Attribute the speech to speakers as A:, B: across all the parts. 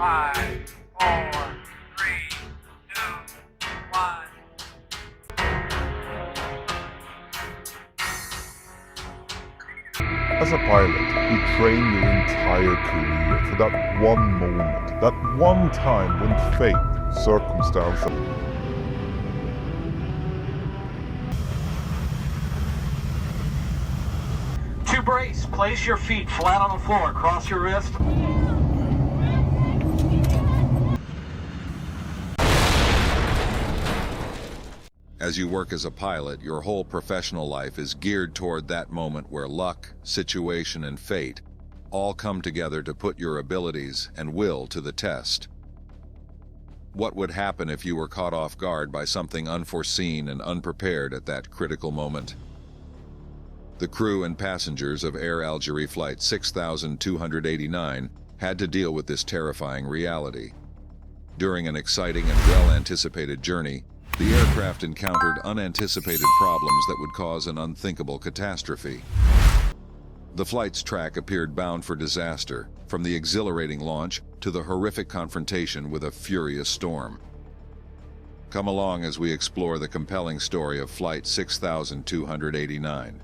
A: 5, 4, 3, 2, 1.
B: As a pilot, you train your entire career for that one moment, that one time when fate, circumstance,
C: To brace, place your feet flat on the floor, cross your wrist.
D: As you work as a pilot, your whole professional life is geared toward that moment where luck, situation, and fate all come together to put your abilities and will to the test. What would happen if you were caught off guard by something unforeseen and unprepared at that critical moment? The crew and passengers of Air Algérie Flight 6289 had to deal with this terrifying reality. During an exciting and well-anticipated journey, the aircraft encountered unanticipated problems that would cause an unthinkable catastrophe. The flight's track appeared bound for disaster, from the exhilarating launch to the horrific confrontation with a furious storm. Come along as we explore the compelling story of Flight 6289.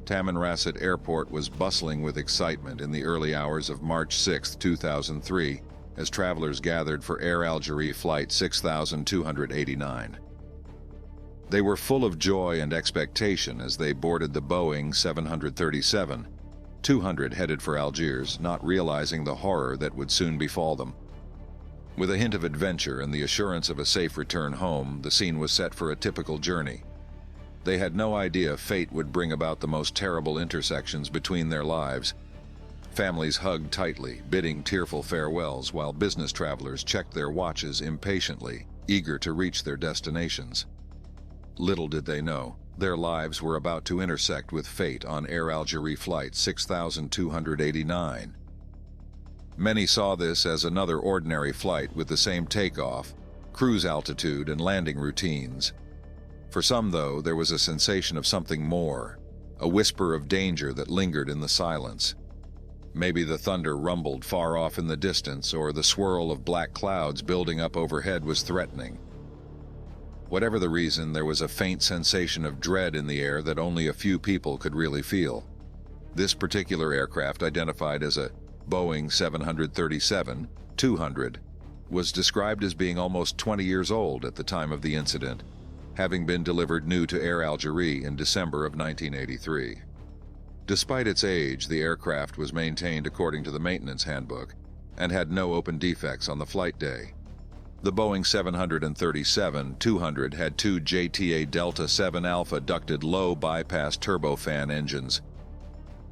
D: Tamanrasset Airport was bustling with excitement in the early hours of March 6, 2003, as travelers gathered for Air Algérie Flight 6289. They were full of joy and expectation as they boarded the Boeing 737-200 headed for Algiers, not realizing the horror that would soon befall them. With a hint of adventure and the assurance of a safe return home, the scene was set for a typical journey. They had no idea fate would bring about the most terrible intersections between their lives. Families hugged tightly, bidding tearful farewells, while business travelers checked their watches impatiently, eager to reach their destinations. Little did they know, their lives were about to intersect with fate on Air Algérie Flight 6289. Many saw this as another ordinary flight with the same takeoff, cruise altitude, and landing routines. For some, though, there was a sensation of something more, a whisper of danger that lingered in the silence. Maybe the thunder rumbled far off in the distance, or the swirl of black clouds building up overhead was threatening. Whatever the reason, there was a faint sensation of dread in the air that only a few people could really feel. This particular aircraft, identified as a Boeing 737-200, was described as being almost 20 years old at the time of the incident, having been delivered new to Air Algérie in December of 1983. Despite its age, the aircraft was maintained according to the maintenance handbook and had no open defects on the flight day. The Boeing 737-200 had two JTA Delta 7 Alpha ducted low bypass turbofan engines.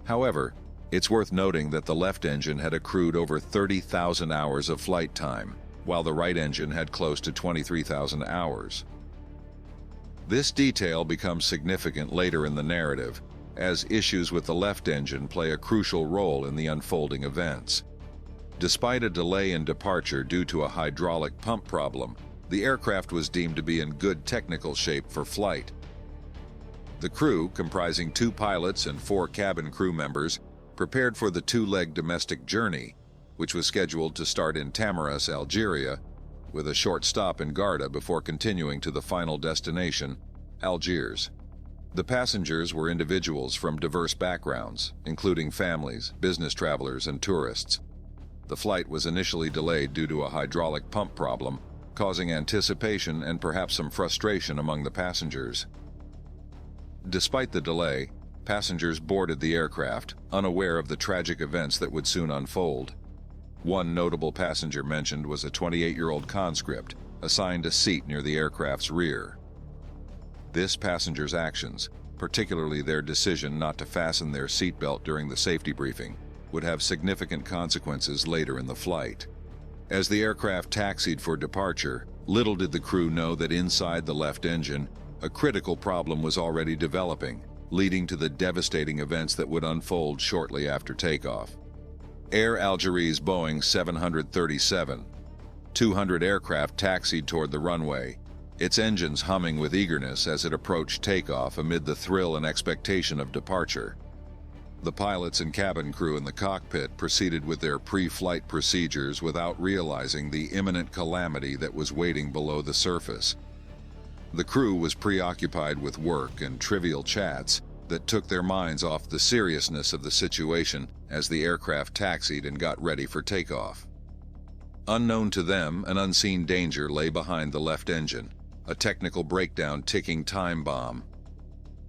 D: However, it's worth noting that the left engine had accrued over 30,000 hours of flight time, while the right engine had close to 23,000 hours. This detail becomes significant later in the narrative, as issues with the left engine play a crucial role in the unfolding events. Despite a delay in departure due to a hydraulic pump problem, the aircraft was deemed to be in good technical shape for flight. The crew, comprising 2 pilots and 4 cabin crew members, prepared for the 2-leg domestic journey, which was scheduled to start in Tamanrasset, Algeria, with a short stop in Garda before continuing to the final destination, Algiers. The passengers were individuals from diverse backgrounds, including families, business travelers, and tourists. The flight was initially delayed due to a hydraulic pump problem, causing anticipation and perhaps some frustration among the passengers. Despite the delay, passengers boarded the aircraft, unaware of the tragic events that would soon unfold. One notable passenger mentioned was a 28-year-old conscript, assigned a seat near the aircraft's rear. This passenger's actions, particularly their decision not to fasten their seatbelt during the safety briefing, would have significant consequences later in the flight. As the aircraft taxied for departure, little did the crew know that inside the left engine, a critical problem was already developing, leading to the devastating events that would unfold shortly after takeoff. Air Algérie's Boeing 737-200 aircraft taxied toward the runway, its engines humming with eagerness as it approached takeoff amid the thrill and expectation of departure. The pilots and cabin crew in the cockpit proceeded with their pre-flight procedures without realizing the imminent calamity that was waiting below the surface. The crew was preoccupied with work and trivial chats that took their minds off the seriousness of the situation as the aircraft taxied and got ready for takeoff. Unknown to them, an unseen danger lay behind the left engine, a technical breakdown ticking time bomb.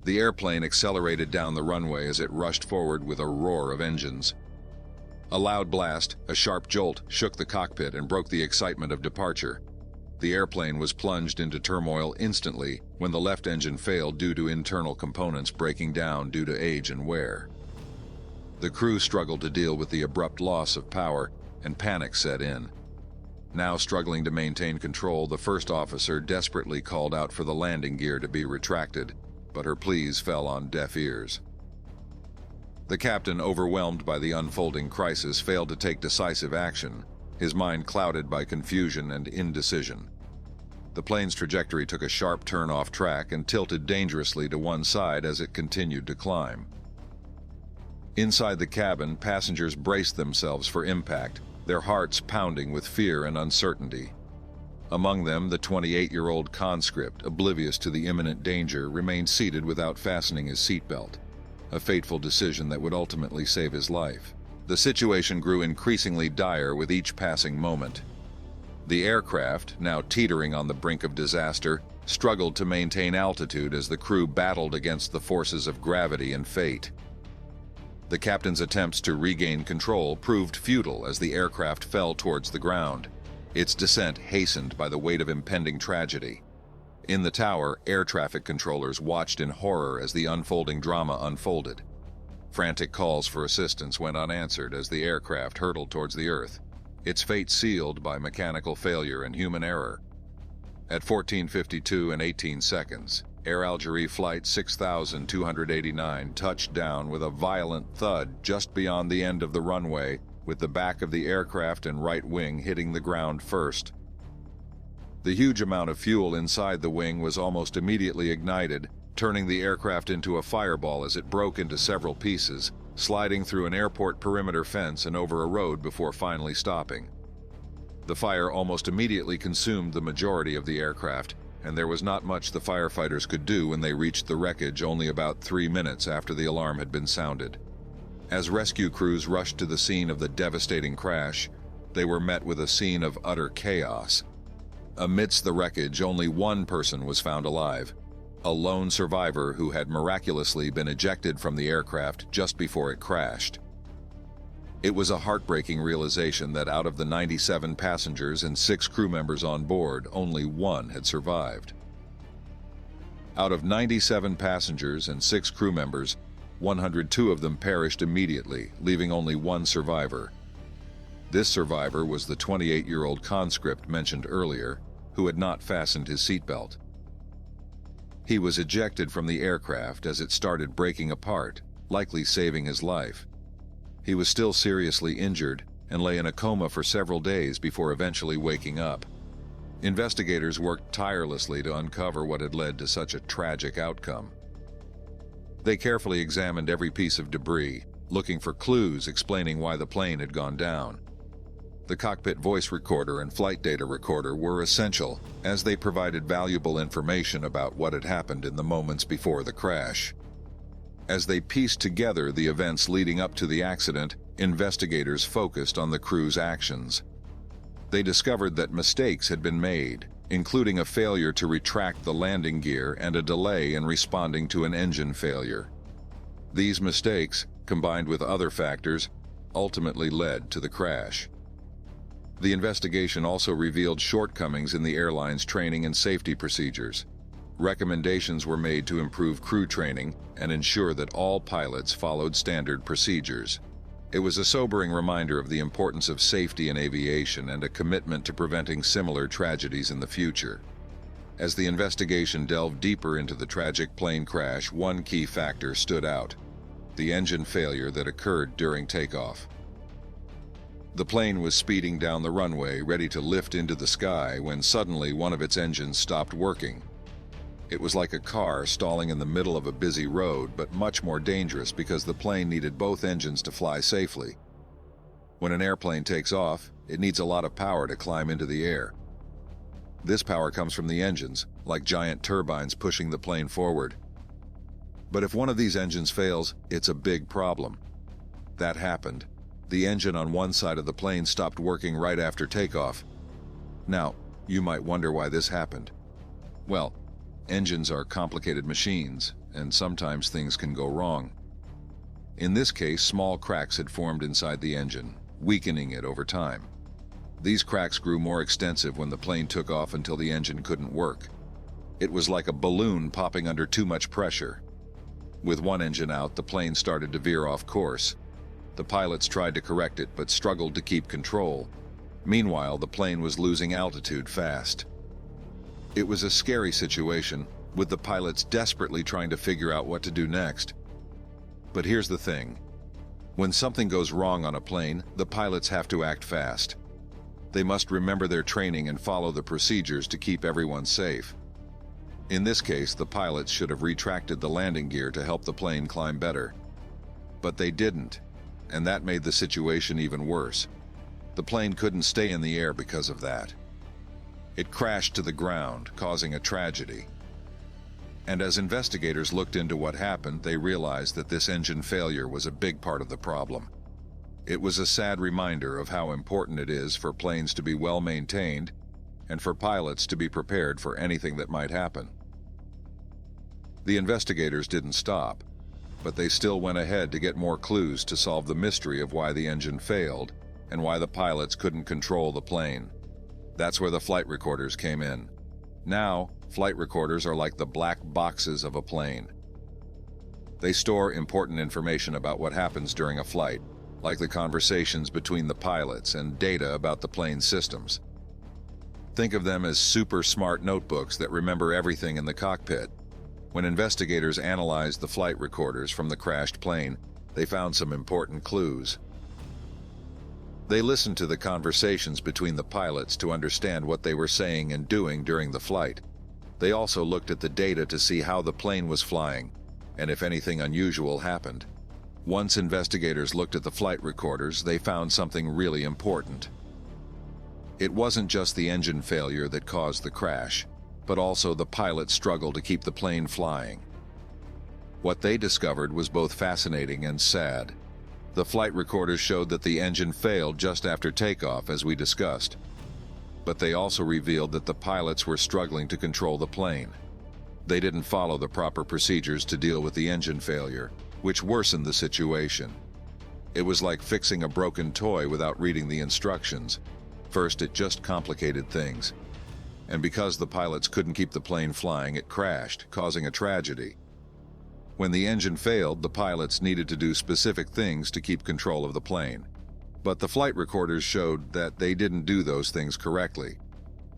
D: The airplane accelerated down the runway as it rushed forward with a roar of engines. A loud blast, a sharp jolt, shook the cockpit and broke the excitement of departure. The airplane was plunged into turmoil instantly when the left engine failed due to internal components breaking down due to age and wear. The crew struggled to deal with the abrupt loss of power, and panic set in. Now struggling to maintain control, the first officer desperately called out for the landing gear to be retracted, but her pleas fell on deaf ears. The captain, overwhelmed by the unfolding crisis, failed to take decisive action, his mind clouded by confusion and indecision. The plane's trajectory took a sharp turn off track and tilted dangerously to one side as it continued to climb. Inside the cabin, passengers braced themselves for impact, their hearts pounding with fear and uncertainty. Among them, the 28-year-old conscript, oblivious to the imminent danger, remained seated without fastening his seatbelt, a fateful decision that would ultimately save his life. The situation grew increasingly dire with each passing moment. The aircraft, now teetering on the brink of disaster, struggled to maintain altitude as the crew battled against the forces of gravity and fate. The captain's attempts to regain control proved futile as the aircraft fell towards the ground, its descent hastened by the weight of impending tragedy. In the tower, air traffic controllers watched in horror as the unfolding drama unfolded. Frantic calls for assistance went unanswered as the aircraft hurtled towards the earth, its fate sealed by mechanical failure and human error. At 14:52 and 18 seconds, Air Algérie Flight 6289 touched down with a violent thud just beyond the end of the runway, with the back of the aircraft and right wing hitting the ground first. The huge amount of fuel inside the wing was almost immediately ignited, turning the aircraft into a fireball as it broke into several pieces, sliding through an airport perimeter fence and over a road before finally stopping. The fire almost immediately consumed the majority of the aircraft, and there was not much the firefighters could do when they reached the wreckage only about 3 minutes after the alarm had been sounded. As rescue crews rushed to the scene of the devastating crash, they were met with a scene of utter chaos. Amidst the wreckage, only one person was found alive, a lone survivor who had miraculously been ejected from the aircraft just before it crashed. It was a heartbreaking realization that out of the 97 passengers and 6 crew members on board, only one had survived. Out of 97 passengers and 6 crew members, 102 of them perished immediately, leaving only one survivor. This survivor was the 28-year-old conscript mentioned earlier, who had not fastened his seatbelt. He was ejected from the aircraft as it started breaking apart, likely saving his life. He was still seriously injured and lay in a coma for several days before eventually waking up. Investigators worked tirelessly to uncover what had led to such a tragic outcome. They carefully examined every piece of debris, looking for clues explaining why the plane had gone down. The cockpit voice recorder and flight data recorder were essential, as they provided valuable information about what had happened in the moments before the crash. As they pieced together the events leading up to the accident, investigators focused on the crew's actions. They discovered that mistakes had been made, including a failure to retract the landing gear and a delay in responding to an engine failure. These mistakes, combined with other factors, ultimately led to the crash. The investigation also revealed shortcomings in the airline's training and safety procedures. Recommendations were made to improve crew training and ensure that all pilots followed standard procedures. It was a sobering reminder of the importance of safety in aviation and a commitment to preventing similar tragedies in the future. As the investigation delved deeper into the tragic plane crash, one key factor stood out: the engine failure that occurred during takeoff. The plane was speeding down the runway, ready to lift into the sky, when suddenly one of its engines stopped working. It was like a car stalling in the middle of a busy road, but much more dangerous because the plane needed both engines to fly safely. When an airplane takes off, it needs a lot of power to climb into the air. This power comes from the engines, like giant turbines pushing the plane forward. But if one of these engines fails, it's a big problem. That happened. The engine on one side of the plane stopped working right after takeoff. Now, you might wonder why this happened. Well, engines are complicated machines, and sometimes things can go wrong. In this case, small cracks had formed inside the engine, weakening it over time. These cracks grew more extensive when the plane took off until the engine couldn't work. It was like a balloon popping under too much pressure. With one engine out, the plane started to veer off course. The pilots tried to correct it, but struggled to keep control. Meanwhile, the plane was losing altitude fast. It was a scary situation, with the pilots desperately trying to figure out what to do next. But here's the thing. When something goes wrong on a plane, the pilots have to act fast. They must remember their training and follow the procedures to keep everyone safe. In this case, the pilots should have retracted the landing gear to help the plane climb better. But they didn't, and that made the situation even worse. The plane couldn't stay in the air because of that. It crashed to the ground, causing a tragedy. And as investigators looked into what happened, they realized that this engine failure was a big part of the problem. It was a sad reminder of how important it is for planes to be well maintained and for pilots to be prepared for anything that might happen. The investigators didn't stop, but they still went ahead to get more clues to solve the mystery of why the engine failed and why the pilots couldn't control the plane. That's where the flight recorders came in. Now, flight recorders are like the black boxes of a plane. They store important information about what happens during a flight, like the conversations between the pilots and data about the plane's systems. Think of them as super smart notebooks that remember everything in the cockpit. When investigators analyzed the flight recorders from the crashed plane, they found some important clues. They listened to the conversations between the pilots to understand what they were saying and doing during the flight. They also looked at the data to see how the plane was flying and if anything unusual happened. Once investigators looked at the flight recorders, they found something really important. It wasn't just the engine failure that caused the crash, but also the pilot's struggle to keep the plane flying. What they discovered was both fascinating and sad. The flight recorders showed that the engine failed just after takeoff, as we discussed. But they also revealed that the pilots were struggling to control the plane. They didn't follow the proper procedures to deal with the engine failure, which worsened the situation. It was like fixing a broken toy without reading the instructions. First, it just complicated things. And because the pilots couldn't keep the plane flying, it crashed, causing a tragedy. When the engine failed, the pilots needed to do specific things to keep control of the plane. But the flight recorders showed that they didn't do those things correctly.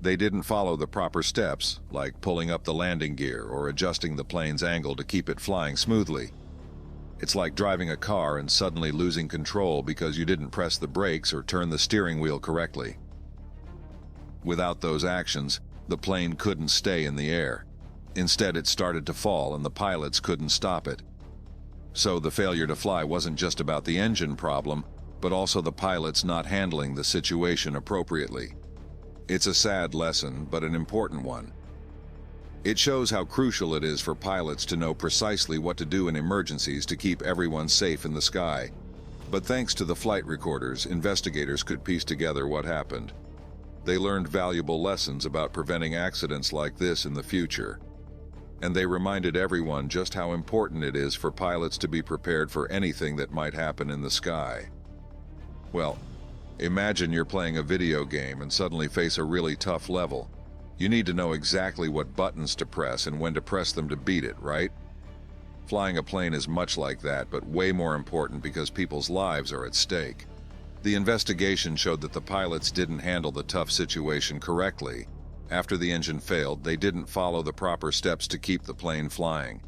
D: They didn't follow the proper steps, like pulling up the landing gear or adjusting the plane's angle to keep it flying smoothly. It's like driving a car and suddenly losing control because you didn't press the brakes or turn the steering wheel correctly. Without those actions, the plane couldn't stay in the air. Instead, it started to fall and the pilots couldn't stop it. So the failure to fly wasn't just about the engine problem, but also the pilots not handling the situation appropriately. It's a sad lesson, but an important one. It shows how crucial it is for pilots to know precisely what to do in emergencies to keep everyone safe in the sky. But thanks to the flight recorders, investigators could piece together what happened. They learned valuable lessons about preventing accidents like this in the future. And they reminded everyone just how important it is for pilots to be prepared for anything that might happen in the sky. Well, imagine you're playing a video game and suddenly face a really tough level. You need to know exactly what buttons to press and when to press them to beat it, right? Flying a plane is much like that, but way more important because people's lives are at stake. The investigation showed that the pilots didn't handle the tough situation correctly. After the engine failed, they didn't follow the proper steps to keep the plane flying.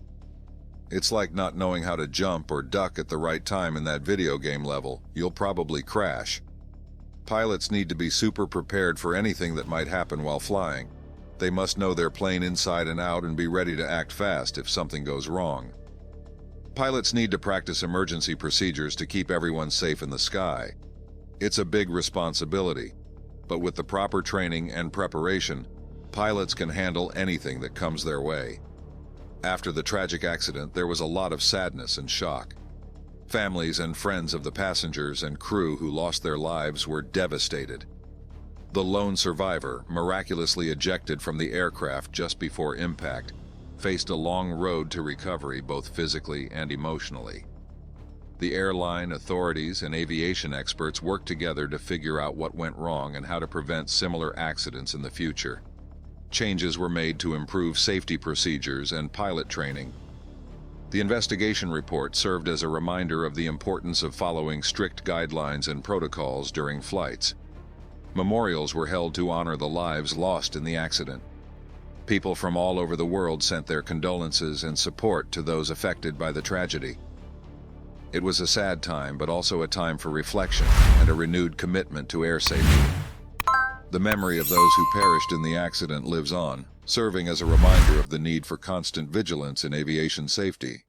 D: It's like not knowing how to jump or duck at the right time in that video game level. You'll probably crash. Pilots need to be super prepared for anything that might happen while flying. They must know their plane inside and out and be ready to act fast if something goes wrong. Pilots need to practice emergency procedures to keep everyone safe in the sky. It's a big responsibility, but with the proper training and preparation, pilots can handle anything that comes their way. After the tragic accident, there was a lot of sadness and shock. Families and friends of the passengers and crew who lost their lives were devastated. The lone survivor, miraculously ejected from the aircraft just before impact, faced a long road to recovery both physically and emotionally. The airline authorities and aviation experts worked together to figure out what went wrong and how to prevent similar accidents in the future. Changes were made to improve safety procedures and pilot training. The investigation report served as a reminder of the importance of following strict guidelines and protocols during flights. Memorials were held to honor the lives lost in the accident. People from all over the world sent their condolences and support to those affected by the tragedy. It was a sad time, but also a time for reflection and a renewed commitment to air safety. The memory of those who perished in the accident lives on, serving as a reminder of the need for constant vigilance in aviation safety.